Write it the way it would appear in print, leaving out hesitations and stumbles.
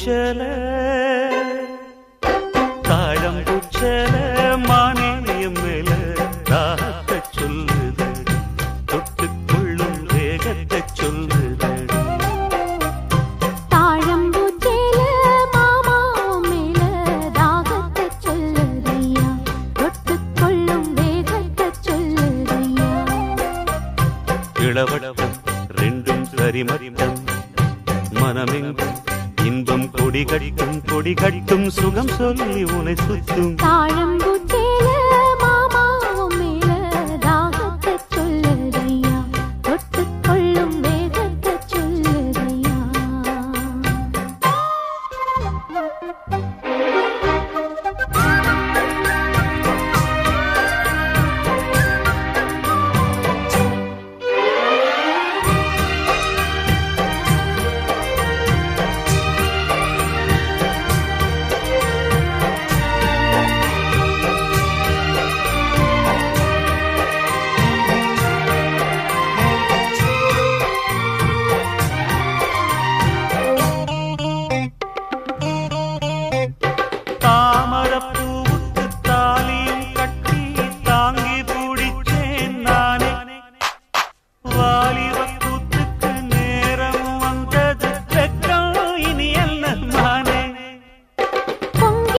தாழம்பூச்சல தாழம்பூச்சல மானேயம் மேல தாகத்தை சொல்லுதடி தொட்டுக்கொள்ளும் வேகத்தை சொல்லுதடி தாழம்பூச்சேல மாமாவும் மேல தாகத்தை சொல்லுதையா தொட்டுக்கொள்ளும் வேகத்தை சொல்லுதையா இளவட்டம் ரெண்டும் சரிமரிமம் மனமெங்கும் இன்பம் கொடி கட்டும் சுகம் சொல்லி உனை சுத்தும் தாழம்பூ